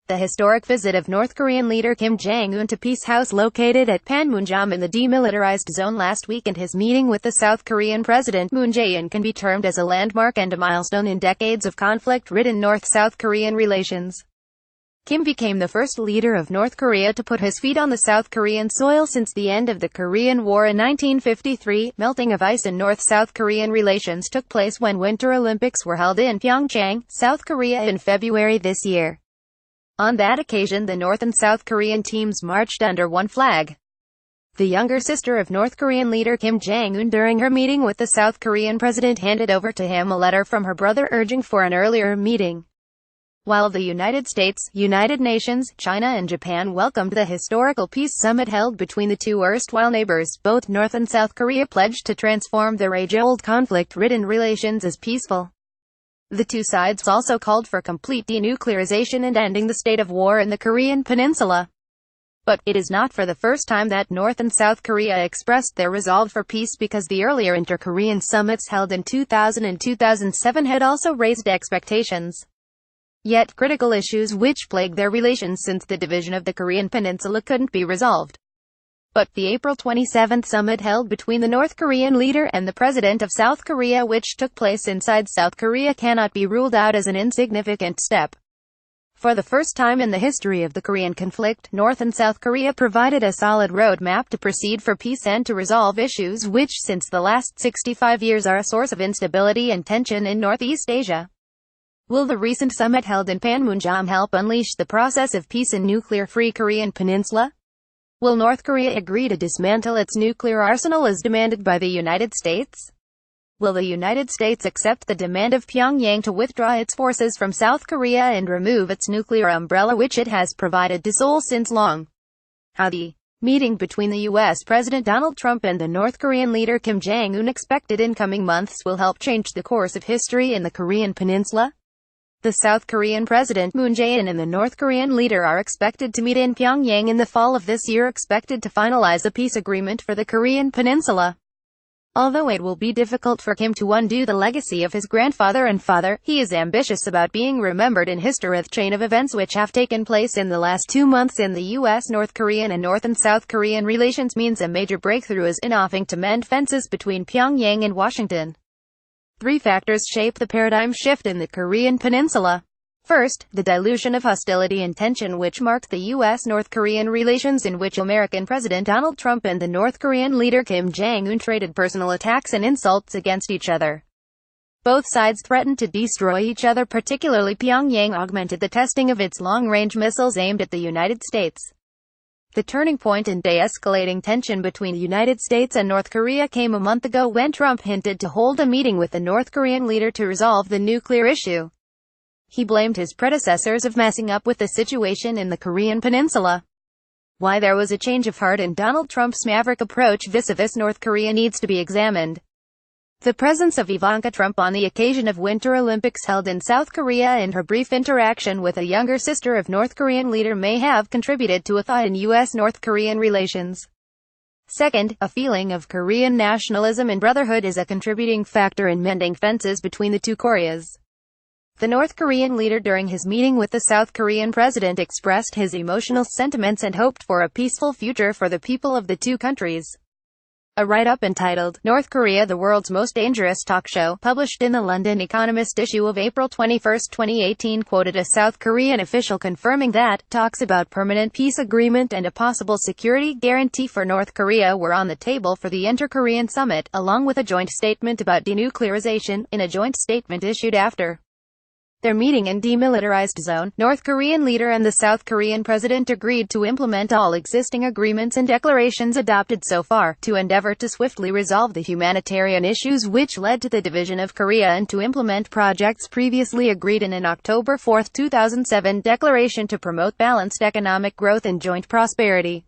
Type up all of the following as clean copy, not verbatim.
The historic visit of North Korean leader Kim Jong-un to Peace House located at Panmunjom in the demilitarized zone last week and his meeting with the South Korean President Moon Jae-in can be termed as a landmark and a milestone in decades of conflict-ridden North-South Korean relations. Kim became the first leader of North Korea to put his feet on the South Korean soil since the end of the Korean War in 1953. Melting of ice in North-South Korean relations took place when Winter Olympics were held in Pyeongchang, South Korea in February this year. On that occasion, the North and South Korean teams marched under one flag. The younger sister of North Korean leader Kim Jong-un during her meeting with the South Korean president handed over to him a letter from her brother urging for an earlier meeting. While the United States, United Nations, China and Japan welcomed the historical peace summit held between the two erstwhile neighbors, both North and South Korea pledged to transform their age-old conflict-ridden relations as peaceful. The two sides also called for complete denuclearization and ending the state of war in the Korean peninsula. But it is not for the first time that North and South Korea expressed their resolve for peace, because the earlier inter-Korean summits held in 2000 and 2007 had also raised expectations. Yet critical issues which plague their relations since the division of the Korean peninsula couldn't be resolved. But the April 27 summit held between the North Korean leader and the president of South Korea, which took place inside South Korea, cannot be ruled out as an insignificant step. For the first time in the history of the Korean conflict, North and South Korea provided a solid roadmap to proceed for peace and to resolve issues which since the last 65 years are a source of instability and tension in Northeast Asia. Will the recent summit held in Panmunjom help unleash the process of peace in nuclear-free Korean peninsula? Will North Korea agree to dismantle its nuclear arsenal as demanded by the United States? Will the United States accept the demand of Pyongyang to withdraw its forces from South Korea and remove its nuclear umbrella which it has provided to Seoul since long? How the meeting between the U.S. President Donald Trump and the North Korean leader Kim Jong-un expected in coming months will help change the course of history in the Korean peninsula? The South Korean President Moon Jae-in and the North Korean leader are expected to meet in Pyongyang in the fall of this year, expected to finalize a peace agreement for the Korean peninsula. Although it will be difficult for Kim to undo the legacy of his grandfather and father, he is ambitious about being remembered in history. The chain of events which have taken place in the last 2 months in the U.S. North Korean and North and South Korean relations means a major breakthrough is enough to mend fences between Pyongyang and Washington. 3 factors shape the paradigm shift in the Korean peninsula. First, the dilution of hostility and tension which marked the U.S.-North Korean relations, in which American President Donald Trump and the North Korean leader Kim Jong-un traded personal attacks and insults against each other. Both sides threatened to destroy each other, particularly Pyongyang augmented the testing of its long-range missiles aimed at the United States. The turning point in de-escalating tension between the United States and North Korea came a month ago when Trump hinted to hold a meeting with the North Korean leader to resolve the nuclear issue. He blamed his predecessors of messing up with the situation in the Korean peninsula. Why there was a change of heart in Donald Trump's maverick approach vis-a-vis North Korea needs to be examined. The presence of Ivanka Trump on the occasion of Winter Olympics held in South Korea and her brief interaction with a younger sister of North Korean leader may have contributed to a thaw in U.S.-North Korean relations. Second, a feeling of Korean nationalism and brotherhood is a contributing factor in mending fences between the two Koreas. The North Korean leader during his meeting with the South Korean president expressed his emotional sentiments and hoped for a peaceful future for the people of the two countries. A write-up entitled, North Korea, the World's Most Dangerous Talk Show, published in the London Economist issue of April 21, 2018, quoted a South Korean official confirming that talks about permanent peace agreement and a possible security guarantee for North Korea were on the table for the Inter-Korean summit, along with a joint statement about denuclearization. In a joint statement issued after their meeting in demilitarized zone, North Korean leader and the South Korean president agreed to implement all existing agreements and declarations adopted so far, to endeavor to swiftly resolve the humanitarian issues which led to the division of Korea and to implement projects previously agreed in an October 4, 2007 declaration to promote balanced economic growth and joint prosperity.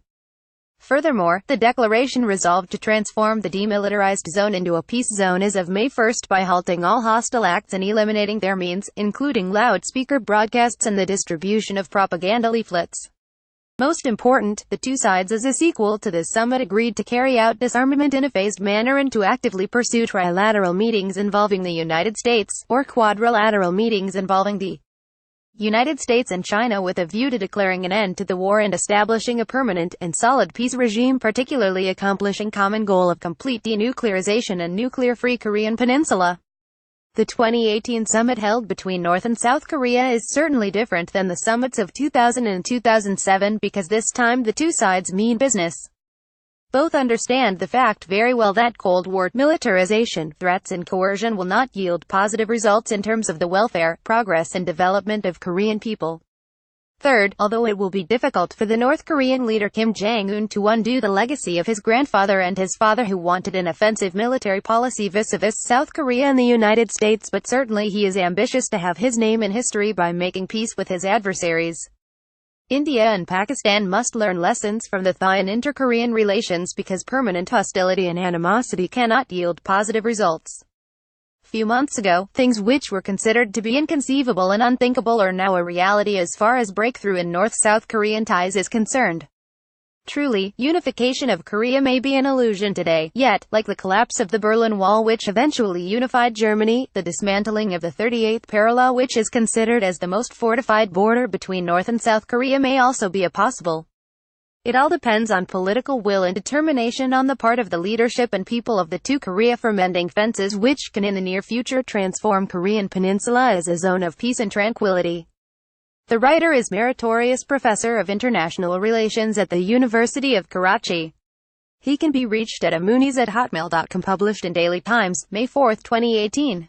Furthermore, the declaration resolved to transform the demilitarized zone into a peace zone as of May 1 by halting all hostile acts and eliminating their means, including loudspeaker broadcasts and the distribution of propaganda leaflets. Most important, the two sides as a sequel to this summit agreed to carry out disarmament in a phased manner and to actively pursue trilateral meetings involving the United States, or quadrilateral meetings involving the United States and China with a view to declaring an end to the war and establishing a permanent and solid peace regime, particularly accomplishing common goal of complete denuclearization and nuclear-free Korean peninsula. The 2018 summit held between North and South Korea is certainly different than the summits of 2000 and 2007 because this time the two sides mean business. Both understand the fact very well that Cold War militarization, threats and coercion will not yield positive results in terms of the welfare, progress and development of Korean people. Third, although it will be difficult for the North Korean leader Kim Jong-un to undo the legacy of his grandfather and his father who wanted an offensive military policy vis-a-vis South Korea and the United States, but certainly he is ambitious to have his name in history by making peace with his adversaries. India and Pakistan must learn lessons from the thaw in inter-Korean relations because permanent hostility and animosity cannot yield positive results. Few months ago, things which were considered to be inconceivable and unthinkable are now a reality as far as breakthrough in North-South Korean ties is concerned. Truly, unification of Korea may be an illusion today, yet, like the collapse of the Berlin Wall which eventually unified Germany, the dismantling of the 38th parallel which is considered as the most fortified border between North and South Korea may also be possible. It all depends on political will and determination on the part of the leadership and people of the two Korea for mending fences which can in the near future transform Korean peninsula as a zone of peace and tranquility. The writer is Meritorious Professor of International Relations at the University of Karachi. He can be reached at amuniz@hotmail.com. Published in Daily Times, May 4, 2018.